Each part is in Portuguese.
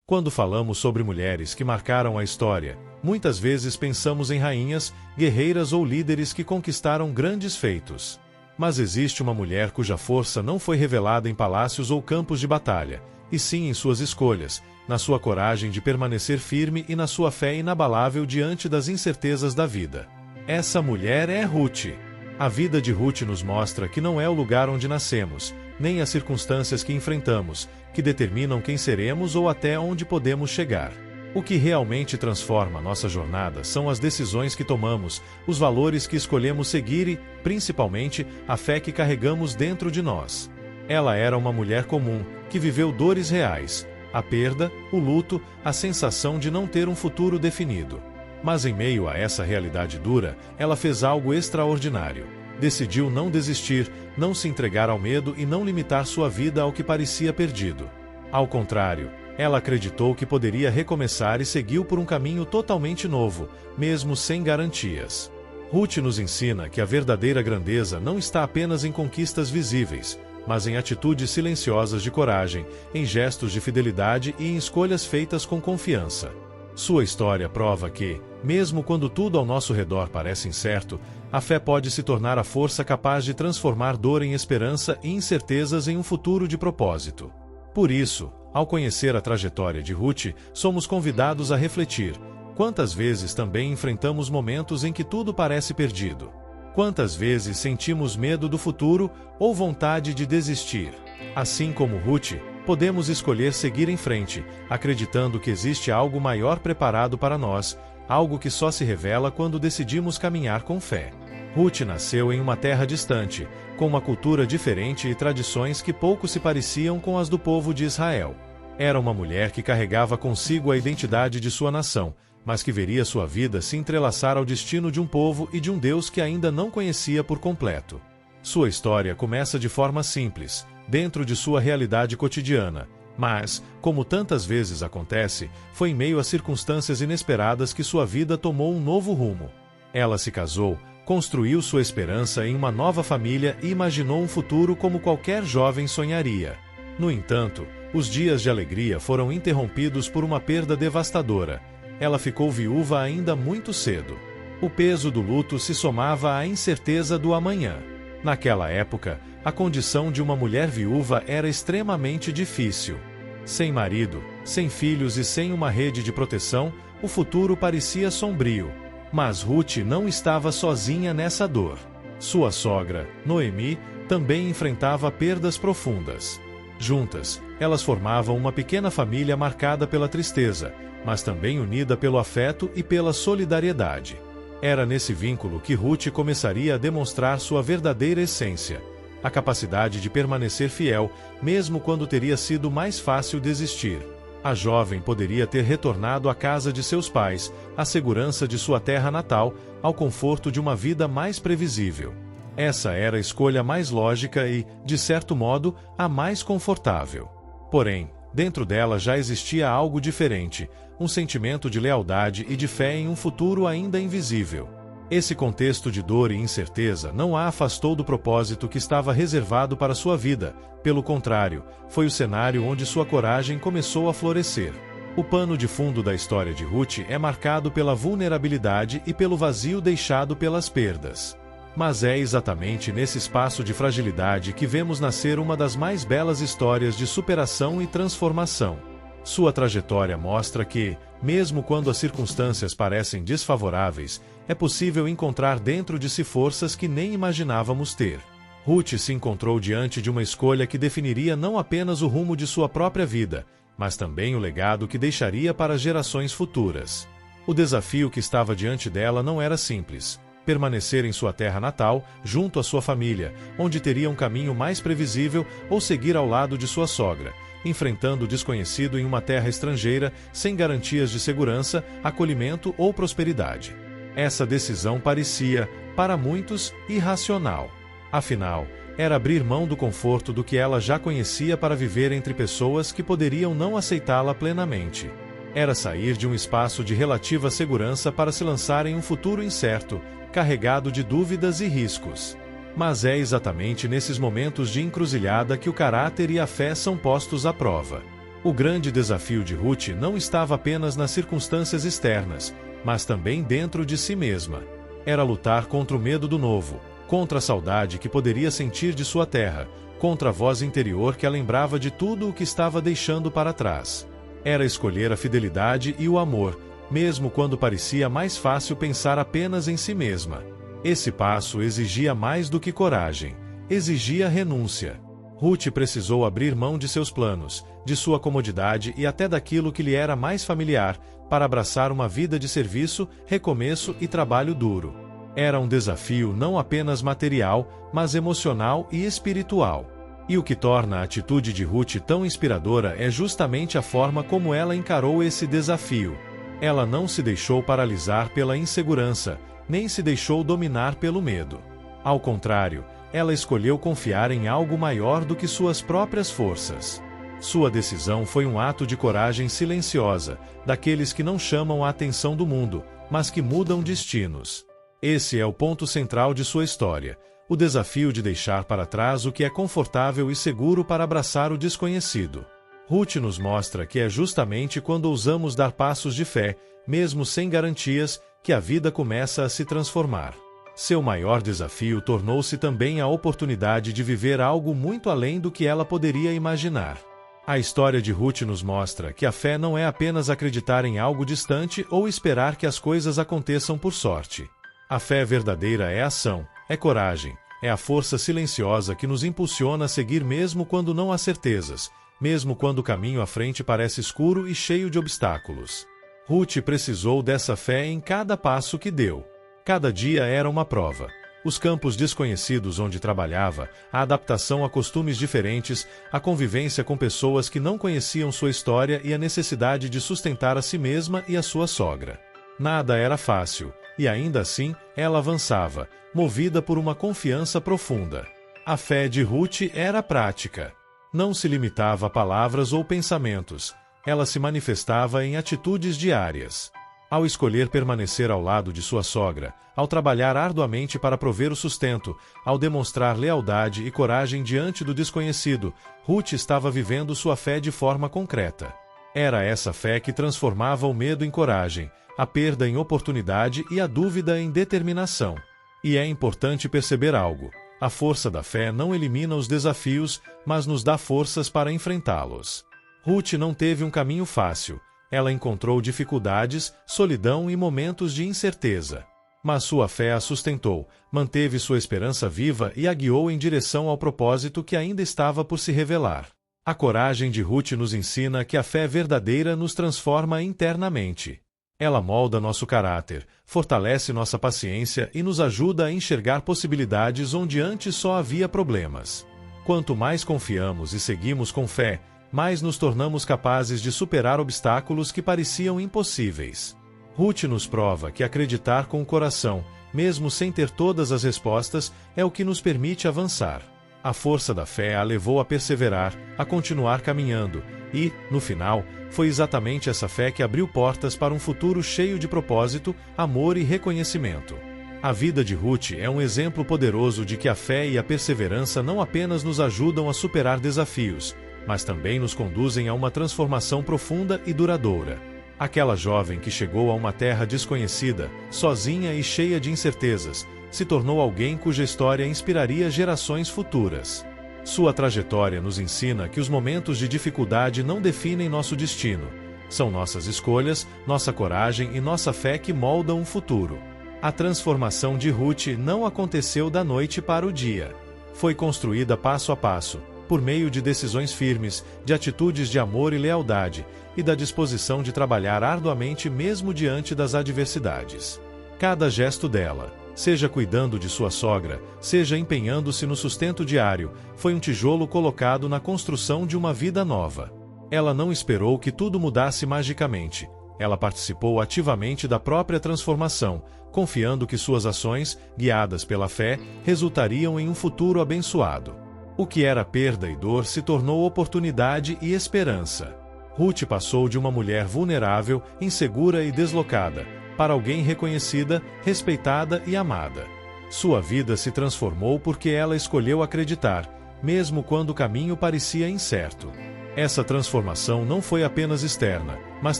Quando falamos sobre mulheres que marcaram a história, muitas vezes pensamos em rainhas, guerreiras ou líderes que conquistaram grandes feitos. Mas existe uma mulher cuja força não foi revelada em palácios ou campos de batalha, e sim em suas escolhas, na sua coragem de permanecer firme e na sua fé inabalável diante das incertezas da vida. Essa mulher é Ruth. A vida de Ruth nos mostra que não é o lugar onde nascemos, nem as circunstâncias que enfrentamos, que determinam quem seremos ou até onde podemos chegar. O que realmente transforma nossa jornada são as decisões que tomamos, os valores que escolhemos seguir e, principalmente, a fé que carregamos dentro de nós. Ela era uma mulher comum, que viveu dores reais, a perda, o luto, a sensação de não ter um futuro definido. Mas em meio a essa realidade dura, ela fez algo extraordinário. Decidiu não desistir, não se entregar ao medo e não limitar sua vida ao que parecia perdido. Ao contrário, ela acreditou que poderia recomeçar e seguiu por um caminho totalmente novo, mesmo sem garantias. Ruth nos ensina que a verdadeira grandeza não está apenas em conquistas visíveis, mas em atitudes silenciosas de coragem, em gestos de fidelidade e em escolhas feitas com confiança. Sua história prova que, mesmo quando tudo ao nosso redor parece incerto, a fé pode se tornar a força capaz de transformar dor em esperança e incertezas em um futuro de propósito. Por isso, ao conhecer a trajetória de Ruth, somos convidados a refletir: quantas vezes também enfrentamos momentos em que tudo parece perdido? Quantas vezes sentimos medo do futuro ou vontade de desistir? Assim como Ruth, podemos escolher seguir em frente, acreditando que existe algo maior preparado para nós, algo que só se revela quando decidimos caminhar com fé. Ruth nasceu em uma terra distante, com uma cultura diferente e tradições que pouco se pareciam com as do povo de Israel. Era uma mulher que carregava consigo a identidade de sua nação, mas que veria sua vida se entrelaçar ao destino de um povo e de um Deus que ainda não conhecia por completo. Sua história começa de forma simples, dentro de sua realidade cotidiana, mas, como tantas vezes acontece, foi em meio a circunstâncias inesperadas que sua vida tomou um novo rumo. Ela se casou, construiu sua esperança em uma nova família e imaginou um futuro como qualquer jovem sonharia. No entanto, os dias de alegria foram interrompidos por uma perda devastadora. Ela ficou viúva ainda muito cedo. O peso do luto se somava à incerteza do amanhã. Naquela época, a condição de uma mulher viúva era extremamente difícil. Sem marido, sem filhos e sem uma rede de proteção, o futuro parecia sombrio. Mas Ruth não estava sozinha nessa dor. Sua sogra, Noemi, também enfrentava perdas profundas. Juntas, elas formavam uma pequena família marcada pela tristeza, mas também unida pelo afeto e pela solidariedade. Era nesse vínculo que Ruth começaria a demonstrar sua verdadeira essência, a capacidade de permanecer fiel, mesmo quando teria sido mais fácil desistir. A jovem poderia ter retornado à casa de seus pais, à segurança de sua terra natal, ao conforto de uma vida mais previsível. Essa era a escolha mais lógica e, de certo modo, a mais confortável. Porém, dentro dela já existia algo diferente, um sentimento de lealdade e de fé em um futuro ainda invisível. Esse contexto de dor e incerteza não a afastou do propósito que estava reservado para sua vida, pelo contrário, foi o cenário onde sua coragem começou a florescer. O pano de fundo da história de Ruth é marcado pela vulnerabilidade e pelo vazio deixado pelas perdas. Mas é exatamente nesse espaço de fragilidade que vemos nascer uma das mais belas histórias de superação e transformação. Sua trajetória mostra que, mesmo quando as circunstâncias parecem desfavoráveis, é possível encontrar dentro de si forças que nem imaginávamos ter. Ruth se encontrou diante de uma escolha que definiria não apenas o rumo de sua própria vida, mas também o legado que deixaria para gerações futuras. O desafio que estava diante dela não era simples: permanecer em sua terra natal, junto à sua família, onde teria um caminho mais previsível, ou seguir ao lado de sua sogra, enfrentando o desconhecido em uma terra estrangeira, sem garantias de segurança, acolhimento ou prosperidade. Essa decisão parecia, para muitos, irracional. Afinal, era abrir mão do conforto do que ela já conhecia para viver entre pessoas que poderiam não aceitá-la plenamente. Era sair de um espaço de relativa segurança para se lançar em um futuro incerto, carregado de dúvidas e riscos. Mas é exatamente nesses momentos de encruzilhada que o caráter e a fé são postos à prova. O grande desafio de Ruth não estava apenas nas circunstâncias externas, mas também dentro de si mesma. Era lutar contra o medo do novo, contra a saudade que poderia sentir de sua terra, contra a voz interior que a lembrava de tudo o que estava deixando para trás. Era escolher a fidelidade e o amor, mesmo quando parecia mais fácil pensar apenas em si mesma. Esse passo exigia mais do que coragem, exigia renúncia. Ruth precisou abrir mão de seus planos, de sua comodidade e até daquilo que lhe era mais familiar, para abraçar uma vida de serviço, recomeço e trabalho duro. Era um desafio não apenas material, mas emocional e espiritual. E o que torna a atitude de Ruth tão inspiradora é justamente a forma como ela encarou esse desafio. Ela não se deixou paralisar pela insegurança, nem se deixou dominar pelo medo. Ao contrário, ela escolheu confiar em algo maior do que suas próprias forças. Sua decisão foi um ato de coragem silenciosa, daqueles que não chamam a atenção do mundo, mas que mudam destinos. Esse é o ponto central de sua história, o desafio de deixar para trás o que é confortável e seguro para abraçar o desconhecido. Ruth nos mostra que é justamente quando ousamos dar passos de fé, mesmo sem garantias, que a vida começa a se transformar. Seu maior desafio tornou-se também a oportunidade de viver algo muito além do que ela poderia imaginar. A história de Ruth nos mostra que a fé não é apenas acreditar em algo distante ou esperar que as coisas aconteçam por sorte. A fé verdadeira é ação, é coragem, é a força silenciosa que nos impulsiona a seguir mesmo quando não há certezas, mesmo quando o caminho à frente parece escuro e cheio de obstáculos. Ruth precisou dessa fé em cada passo que deu. Cada dia era uma prova. Os campos desconhecidos onde trabalhava, a adaptação a costumes diferentes, a convivência com pessoas que não conheciam sua história e a necessidade de sustentar a si mesma e a sua sogra. Nada era fácil, e ainda assim, ela avançava, movida por uma confiança profunda. A fé de Ruth era prática. Não se limitava a palavras ou pensamentos, ela se manifestava em atitudes diárias. Ao escolher permanecer ao lado de sua sogra, ao trabalhar arduamente para prover o sustento, ao demonstrar lealdade e coragem diante do desconhecido, Ruth estava vivendo sua fé de forma concreta. Era essa fé que transformava o medo em coragem, a perda em oportunidade e a dúvida em determinação. E é importante perceber algo: a força da fé não elimina os desafios, mas nos dá forças para enfrentá-los. Ruth não teve um caminho fácil. Ela encontrou dificuldades, solidão e momentos de incerteza. Mas sua fé a sustentou, manteve sua esperança viva e a guiou em direção ao propósito que ainda estava por se revelar. A coragem de Ruth nos ensina que a fé verdadeira nos transforma internamente. Ela molda nosso caráter, fortalece nossa paciência e nos ajuda a enxergar possibilidades onde antes só havia problemas. Quanto mais confiamos e seguimos com fé, mais nos tornamos capazes de superar obstáculos que pareciam impossíveis. Ruth nos prova que acreditar com o coração, mesmo sem ter todas as respostas, é o que nos permite avançar. A força da fé a levou a perseverar, a continuar caminhando, e, no final, foi exatamente essa fé que abriu portas para um futuro cheio de propósito, amor e reconhecimento. A vida de Ruth é um exemplo poderoso de que a fé e a perseverança não apenas nos ajudam a superar desafios, mas também nos conduzem a uma transformação profunda e duradoura. Aquela jovem que chegou a uma terra desconhecida, sozinha e cheia de incertezas, se tornou alguém cuja história inspiraria gerações futuras. Sua trajetória nos ensina que os momentos de dificuldade não definem nosso destino. São nossas escolhas, nossa coragem e nossa fé que moldam o futuro. A transformação de Ruth não aconteceu da noite para o dia. Foi construída passo a passo, por meio de decisões firmes, de atitudes de amor e lealdade, e da disposição de trabalhar arduamente mesmo diante das adversidades. Cada gesto dela, seja cuidando de sua sogra, seja empenhando-se no sustento diário, foi um tijolo colocado na construção de uma vida nova. Ela não esperou que tudo mudasse magicamente. Ela participou ativamente da própria transformação, confiando que suas ações, guiadas pela fé, resultariam em um futuro abençoado. O que era perda e dor se tornou oportunidade e esperança. Ruth passou de uma mulher vulnerável, insegura e deslocada, para alguém reconhecida, respeitada e amada. Sua vida se transformou porque ela escolheu acreditar, mesmo quando o caminho parecia incerto. Essa transformação não foi apenas externa, mas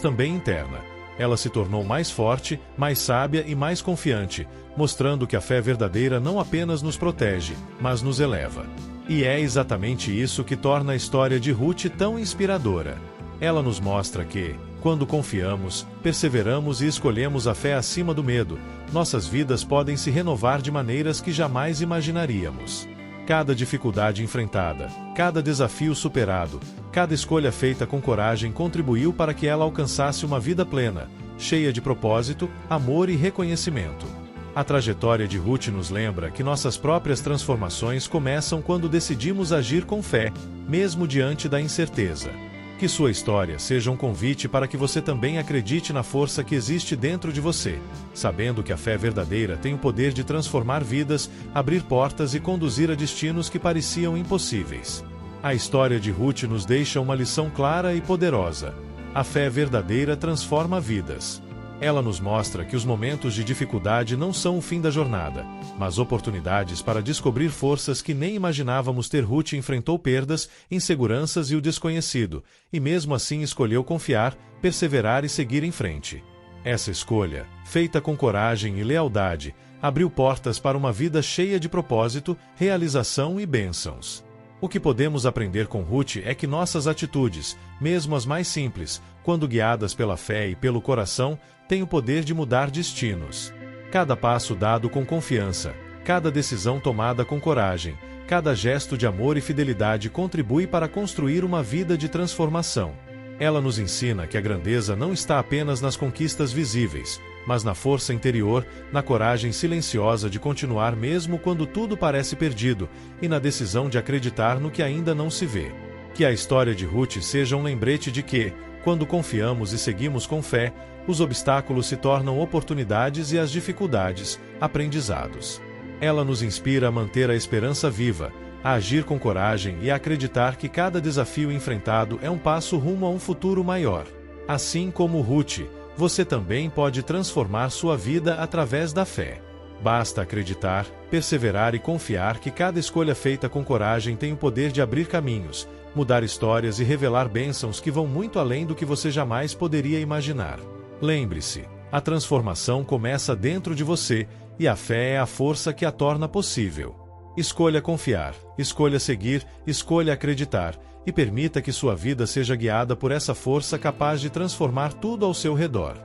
também interna. Ela se tornou mais forte, mais sábia e mais confiante, mostrando que a fé verdadeira não apenas nos protege, mas nos eleva. E é exatamente isso que torna a história de Ruth tão inspiradora. Ela nos mostra que, quando confiamos, perseveramos e escolhemos a fé acima do medo, nossas vidas podem se renovar de maneiras que jamais imaginaríamos. Cada dificuldade enfrentada, cada desafio superado, cada escolha feita com coragem contribuiu para que ela alcançasse uma vida plena, cheia de propósito, amor e reconhecimento. A trajetória de Ruth nos lembra que nossas próprias transformações começam quando decidimos agir com fé, mesmo diante da incerteza. Que sua história seja um convite para que você também acredite na força que existe dentro de você, sabendo que a fé verdadeira tem o poder de transformar vidas, abrir portas e conduzir a destinos que pareciam impossíveis. A história de Ruth nos deixa uma lição clara e poderosa. A fé verdadeira transforma vidas. Ela nos mostra que os momentos de dificuldade não são o fim da jornada, mas oportunidades para descobrir forças que nem imaginávamos ter. Ruth enfrentou perdas, inseguranças e o desconhecido, e mesmo assim escolheu confiar, perseverar e seguir em frente. Essa escolha, feita com coragem e lealdade, abriu portas para uma vida cheia de propósito, realização e bênçãos. O que podemos aprender com Ruth é que nossas atitudes, mesmo as mais simples, quando guiadas pela fé e pelo coração, têm o poder de mudar destinos. Cada passo dado com confiança, cada decisão tomada com coragem, cada gesto de amor e fidelidade contribui para construir uma vida de transformação. Ela nos ensina que a grandeza não está apenas nas conquistas visíveis, mas na força interior, na coragem silenciosa de continuar mesmo quando tudo parece perdido, e na decisão de acreditar no que ainda não se vê. Que a história de Ruth seja um lembrete de que, quando confiamos e seguimos com fé, os obstáculos se tornam oportunidades e as dificuldades, aprendizados. Ela nos inspira a manter a esperança viva, a agir com coragem e a acreditar que cada desafio enfrentado é um passo rumo a um futuro maior. Assim como Ruth, você também pode transformar sua vida através da fé. Basta acreditar, perseverar e confiar que cada escolha feita com coragem tem o poder de abrir caminhos, mudar histórias e revelar bênçãos que vão muito além do que você jamais poderia imaginar. Lembre-se, a transformação começa dentro de você, e a fé é a força que a torna possível. Escolha confiar, escolha seguir, escolha acreditar, e permita que sua vida seja guiada por essa força capaz de transformar tudo ao seu redor.